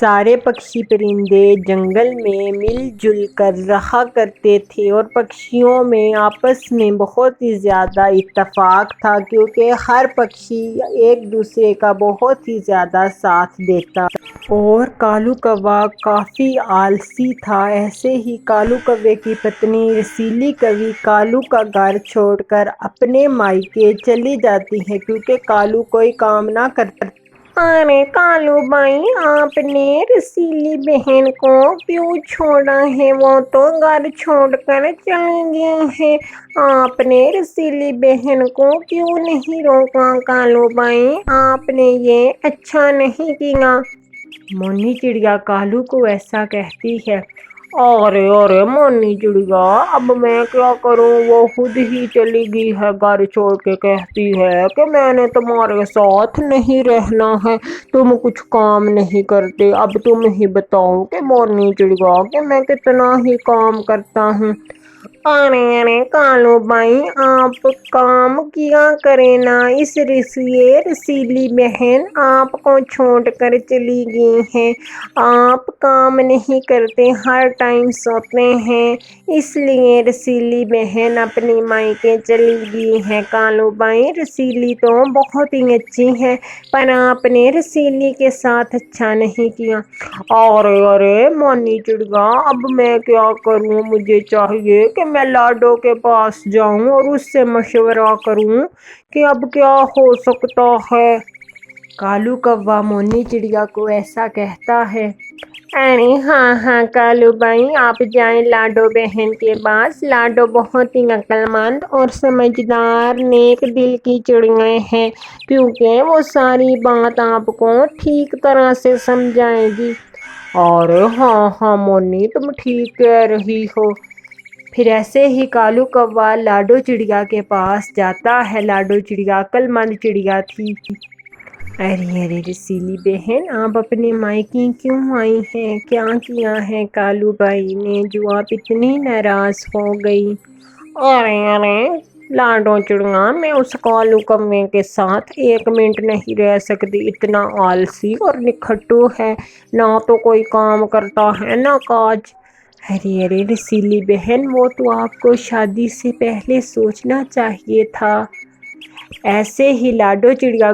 سارے پکشی پرندے جنگل میں مل جل کر رہا کرتے تھے اور پکشیوں میں آپس میں بہت ہی زیادہ اتفاق تھا، کیونکہ ہر پکشی ایک دوسرے کا بہت ہی زیادہ ساتھ دیتا اور کالو کوا کافی آلسی تھا۔ ایسے ہی کالو کوے کی پتنی رسیلی کوی کالو کا گھر چھوڑ کر اپنے مائیکے چلی جاتی ہے، کیونکہ کالو کوئی کام نہ کرتا۔ ارے کالو بھائی، آپ نے رسیلی بہن کو کیوں چھوڑا ہے؟ وہ تو گھر چھوڑ کر چلی گئی ہے۔ آپ نے رسیلی بہن کو کیوں نہیں روکا کالو بھائی؟ آپ نے یہ اچھا نہیں کیا۔ مونی چڑیا کالو کو ایسا کہتی ہے۔ ارے مونی چڑیا، اب میں کیا کروں؟ وہ خود ہی چلی گئی ہے گھر چھوڑ کے، کہتی ہے کہ میں نے تمہارے ساتھ نہیں رہنا ہے، تم کچھ کام نہیں کرتے۔ اب تم ہی بتاؤ کہ مونی چڑیا کہ میں کتنا ہی کام کرتا ہوں۔ ارے کالو بھائی، آپ کام کیا کریں نا، اس لیے رسیلی بہن آپ کو چھوڑ کر چلی گئی ہے۔ آپ کام نہیں کرتے، ہر ٹائم سوتے ہیں، اس لیے رسیلی بہن اپنی مائیکے چلی گئی ہے۔ کالو بھائی، رسیلی تو بہت ہی اچھی ہے، پر آپ نے رسیلی کے ساتھ اچھا نہیں کیا۔ ارے مونی چڑیا، اب میں کیا کروں؟ مجھے چاہیے کہ میں لاڈو کے پاس جاؤں اور اس سے مشورہ کروں کہ اب کیا ہو سکتا ہے۔ کالو کوا مونی چڑیا کو ایسا کہتا ہے۔ ارے ہاں کالو بھائی، آپ جائیں لاڈو بہن کے پاس۔ لاڈو بہت ہی عقل مند اور سمجھدار نیک دل کی چڑیا ہے، کیونکہ وہ ساری بات آپ کو ٹھیک طرح سے سمجھائے گی۔ ارے ہاں مونی، تم ٹھیک کہہ رہی ہو۔ پھر ایسے ہی کالو کوا لاڈو چڑیا کے پاس جاتا ہے۔ لاڈو چڑیا عقل مند چڑیا تھی۔ ارے رسیلی بہن، آپ اپنے مائیکے کیوں آئی ہیں؟ کیا کیا ہے کالو بھائی نے جو آپ اتنی ناراض ہو گئی؟ ارے لاڈو چڑیا، میں اس کالو کوے کے ساتھ ایک منٹ نہیں رہ سکتی۔ اتنا آلسی اور نکھٹو ہے، نہ تو کوئی کام کرتا ہے نہ کاج۔ ارے رسیلی بہن، وہ تو آپ کو شادی سے پہلے سوچنا چاہیے تھا۔ ایسے ہی لاڈو چڑیا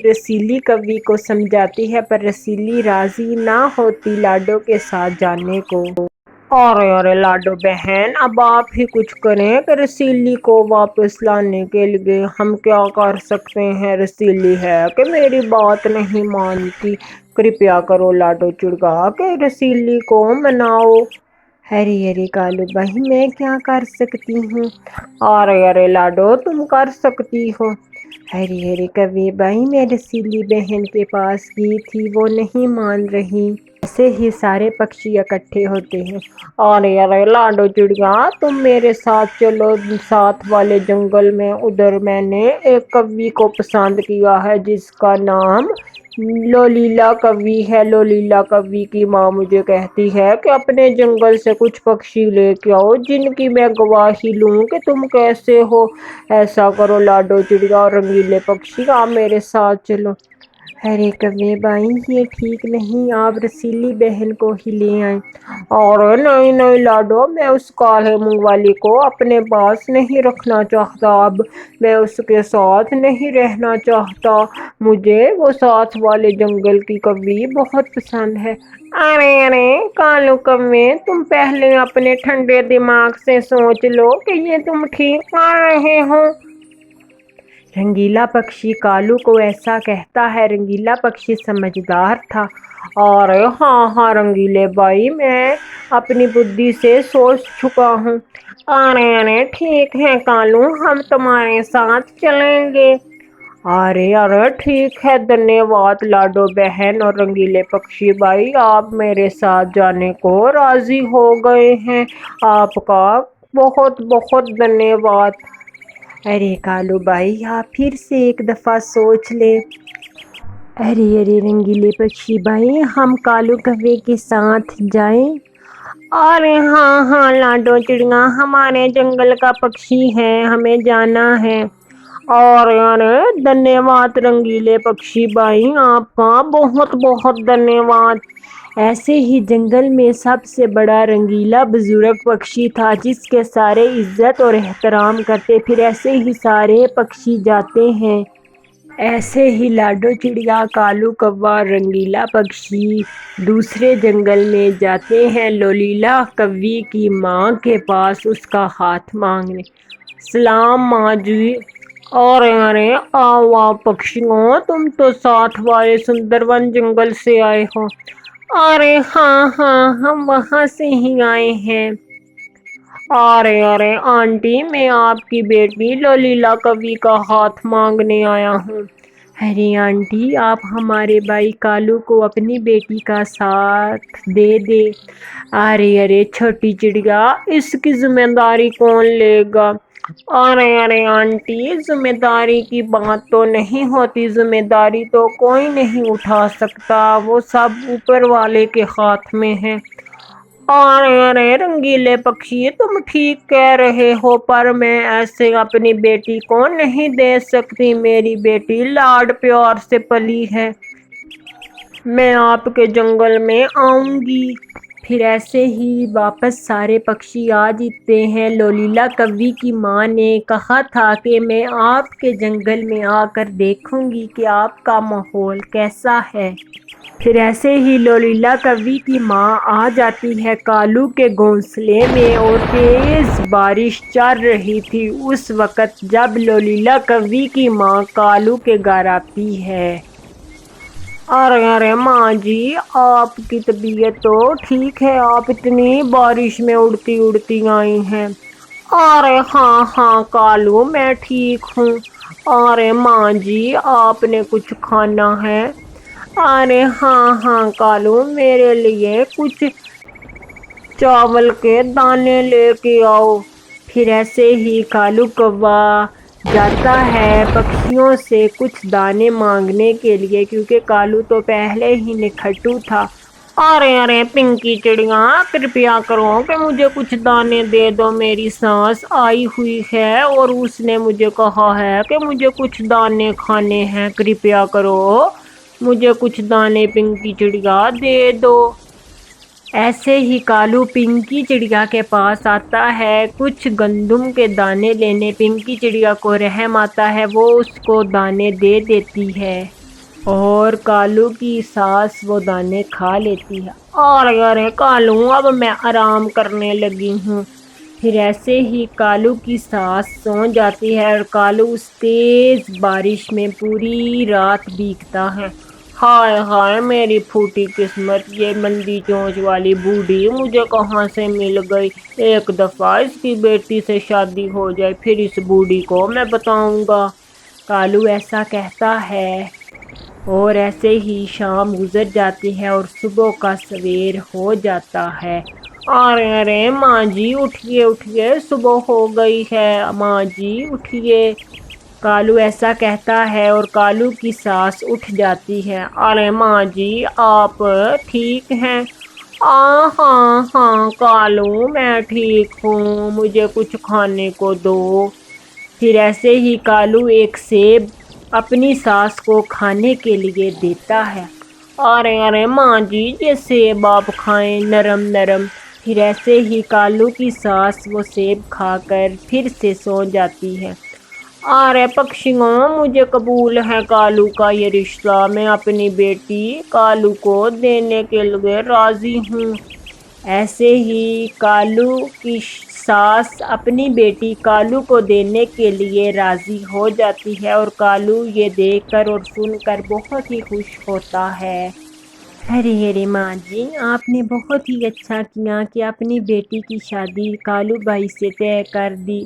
رسیلی کوی کو سمجھاتی ہے، پر رسیلی راضی نہ ہوتی لاڈو کے ساتھ جانے کو۔ ارے لاڈو بہن، اب آپ ہی کچھ کریں کہ رسیلی کو واپس لانے کے لیے ہم کیا کر سکتے ہیں؟ رسیلی ہے کہ میری بات نہیں مانتی، کرپیا کرو لاڈو چڑیا کہ رسیلی کو مناؤ۔ ارے کالو بھائی، میں کیا کر سکتی ہوں؟ ارے لاڈو، تم کر سکتی ہو۔ ارے کوے بھائی، میں رسیلی بہن کے پاس گئی تھی، وہ نہیں مان رہی۔ ایسے ہی سارے پکشی اکٹھے ہوتے ہیں۔ ارے لاڈو چڑیا، تم میرے ساتھ چلو ساتھ والے جنگل میں۔ ادھر میں نے ایک کوی کو پسند کیا ہے جس کا نام لولیلا کوی ہے۔ لولیلا کوی کی ماں مجھے کہتی ہے کہ اپنے جنگل سے کچھ پکشی لے کے آؤ جن کی میں گواہی لوں کہ تم کیسے ہو۔ ایسا کرو لاڈو چڑیا اور رنگیلے پکشی، آپ میرے ساتھ چلو۔ ارے کوے بھائی، یہ ٹھیک نہیں، آپ رسیلی بہن کو ہی لے آئیں۔ ارے نہیں لاڈو، میں اس کالے منہ والی کو اپنے پاس نہیں رکھنا چاہتا، اب میں اس کے ساتھ نہیں رہنا چاہتا، مجھے وہ ساتھ والے جنگل کی کوی بہت پسند ہے۔ ارے کالو کوے، تم پہلے اپنے ٹھنڈے دماغ سے سوچ لو کہ یہ تم ٹھیک کر رہے ہو۔ رنگیلا پکشی کالو کو ایسا کہتا ہے۔ رنگیلا پکشی سمجھدار تھا۔ ارے ہاں رنگیلے بھائی، میں اپنی بدھی سے سوچ چکا ہوں۔ ارے ٹھیک ہے کالو، ہم تمہارے ساتھ چلیں گے۔ ارے ٹھیک ہے، دھنیہ واد لاڈو بہن اور رنگیلے پکشی بھائی، آپ میرے ساتھ جانے کو راضی ہو گئے ہیں، آپ کا بہت بہت دھنیہ واد۔ ارے کالو بھائی، آپ پھر سے ایک دفعہ سوچ لیں۔ ارے رنگیلے پکشی بھائی، ہم کالو کوے کے ساتھ جائیں؟ ارے ہاں لاڈو چڑیا، ہمارے جنگل کا پکشی ہے، ہمیں جانا ہے۔ اور یعنی دھنیہ واد رنگیلے پکشی بھائی، آپ کا بہت بہت دھنیہ واد۔ ایسے ہی جنگل میں سب سے بڑا رنگیلا بزرگ پکشی تھا جس کے سارے عزت اور احترام کرتے، پھر ایسے ہی سارے پکشی جاتے ہیں۔ ایسے ہی لاڈو چڑیا، کالو کوا، رنگیلا پکشی دوسرے جنگل میں جاتے ہیں لولیلا کوی کی ماں کے پاس اس کا ہاتھ مانگنے۔ سلام ماں جی۔ اور ارے آؤ پکشیوں، تم تو ساتھ والے سندربن جنگل سے آئے ہو۔ ارے ہاں ہاں، ہم وہاں سے ہی آئے ہیں۔ ارے آنٹی، میں آپ کی بیٹی لولیلا کوی کا ہاتھ مانگنے آیا ہوں۔ ارے آنٹی، آپ ہمارے بھائی کالو کو اپنی بیٹی کا ساتھ دے دے۔ ارے چھوٹی چڑیا، اس کی ذمہ داری کون لے گا؟ ارے آنٹی، ذمہ داری کی بات تو نہیں ہوتی، ذمہ داری تو کوئی نہیں اٹھا سکتا، وہ سب اوپر والے کے ہاتھ میں ہے۔ ارے رنگیلے پکشی، تم ٹھیک کہہ رہے ہو، پر میں ایسے اپنی بیٹی کو نہیں دے سکتی، میری بیٹی لاڈ پیار سے پلی ہے۔ میں آپ کے جنگل میں آؤں گی۔ پھر ایسے ہی واپس سارے پکشی آ جاتے ہیں۔ لولیلا کوی کی ماں نے کہا تھا کہ میں آپ کے جنگل میں آ کر دیکھوں گی کہ آپ کا ماحول کیسا ہے۔ پھر ایسے ہی لولیلا کوی کی ماں آ جاتی ہے کالو کے گھونسلے میں اور تیز بارش چل رہی تھی اس وقت جب لولیلا کوی کی ماں کالو کے گھر آتی ہے۔ ارے ماں جی، آپ کی طبیعت تو ٹھیک ہے، آپ اتنی بارش میں اڑتی اڑتی آئی ہیں۔ ارے ہاں ہاں کالو، میں ٹھیک ہوں۔ ارے ماں جی، آپ نے کچھ کھانا ہے؟ ارے ہاں کالو، میرے لیے کچھ چاول کے دانے لے کے آؤ۔ پھر ایسے ہی کالو کوا جاتا ہے پکشیوں سے کچھ دانے مانگنے کے لیے، کیونکہ کالو تو پہلے ہی نکھٹو تھا۔ ارے پنکی چڑیا، کرپیا کرو کہ مجھے کچھ دانے دے دو، میری سانس آئی ہوئی ہے اور اس نے مجھے کہا ہے کہ مجھے کچھ دانے کھانے ہیں، کرپیا کرو مجھے کچھ دانے پنکی چڑیا دے دو۔ ایسے ہی کالو پنکی چڑیا کے پاس آتا ہے کچھ گندم کے دانے لینے، پنکی چڑیا کو رحم آتا ہے، وہ اس کو دانے دے دیتی ہے اور کالو کی ساس وہ دانے کھا لیتی ہے۔ ارے کالو، اب میں آرام کرنے لگی ہوں۔ پھر ایسے ہی کالو کی ساس سو جاتی ہے اور کالو اس تیز بارش میں پوری رات بھیگتا ہے۔ ہائے میری پھوٹی قسمت، یہ مندی چونچ والی بوڑھی مجھے کہاں سے مل گئی، ایک دفعہ اس کی بیٹی سے شادی ہو جائے، پھر اس بوڑھی کو میں بتاؤں گا۔ کالو ایسا کہتا ہے اور ایسے ہی شام گزر جاتی ہے اور صبح کا سویر ہو جاتا ہے۔ ارے ماں جی، اٹھیے صبح ہو گئی ہے، ماں جی اٹھیے۔ کالو ایسا کہتا ہے اور کالو کی ساس اٹھ جاتی ہے۔ ارے ماں جی، آپ ٹھیک ہیں؟ ہاں کالو، میں ٹھیک ہوں، مجھے کچھ کھانے کو دو۔ پھر ایسے ہی کالو ایک سیب اپنی ساس کو کھانے کے لیے دیتا ہے۔ ارے ماں جی، یہ سیب آپ کھائیں، نرم نرم۔ پھر ایسے ہی کالو کی ساس وہ سیب کھا کر پھر سے سو جاتی ہے۔ ارے پکشیوں، مجھے قبول ہے کالو کا یہ رشتہ، میں اپنی بیٹی کالو کو دینے کے لیے راضی ہوں۔ ایسے ہی کالو کی ساس اپنی بیٹی کالو کو دینے کے لیے راضی ہو جاتی ہے اور کالو یہ دیکھ کر اور سن کر بہت ہی خوش ہوتا ہے۔ ارے ماں جی، آپ نے بہت ہی اچھا کیا کہ اپنی بیٹی کی شادی کالو بھائی سے طے کر دی۔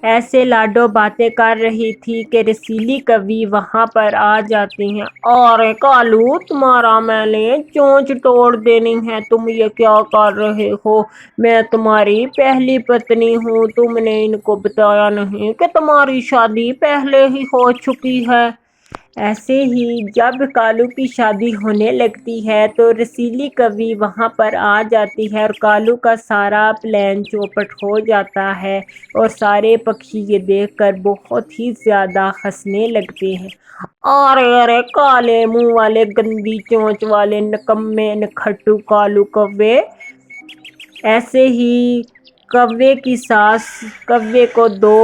ایسے لاڈو باتیں کر رہی تھی کہ رسیلی کوی وہاں پر آ جاتی ہیں۔ ارے کالو، تمہارا میں نے چونچ توڑ دینی ہے، تم یہ کیا کر رہے ہو؟ میں تمہاری پہلی پتنی ہوں، تم نے ان کو بتایا نہیں کہ تمہاری شادی پہلے ہی ہو چکی ہے؟ ایسے ہی جب کالو کی شادی ہونے لگتی ہے تو رسیلی کوی وہاں پر آ جاتی ہے اور کالو کا سارا پلان چوپٹ ہو جاتا ہے اور سارے پکشی یہ دیکھ کر بہت ہی زیادہ ہنسنے لگتے ہیں۔ ارے ارے کالے منہ والے، گندی چونچ والے، نکمے نکھٹو کالو کوے۔ ایسے ہی کوے کی ساس کوے کو 2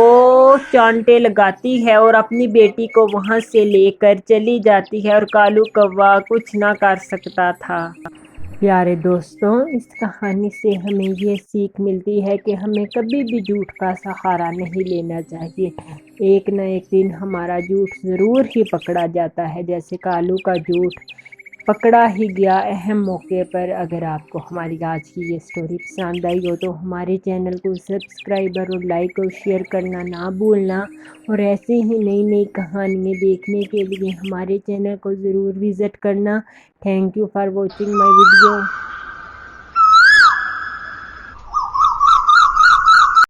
چانٹے لگاتی ہے اور اپنی بیٹی کو وہاں سے لے کر چلی جاتی ہے اور کالو کوا کچھ نہ کر سکتا تھا۔ پیارے دوستوں، اس کہانی سے ہمیں یہ سیکھ ملتی ہے کہ ہمیں کبھی بھی جھوٹ کا سہارا نہیں لینا چاہیے۔ ایک نہ ایک دن ہمارا جھوٹ ضرور ہی پکڑا جاتا ہے، جیسے کالو کا جھوٹ پکڑا ہی گیا اہم موقع پر۔ اگر آپ کو ہماری آج کی یہ سٹوری پسند آئی ہو تو ہمارے چینل کو سبسکرائب اور لائک اور شیئر کرنا نہ بھولنا، اور ایسے ہی نئی نئی کہانیاں دیکھنے کے لیے ہمارے چینل کو ضرور وزٹ کرنا۔ Thank you for watching my video.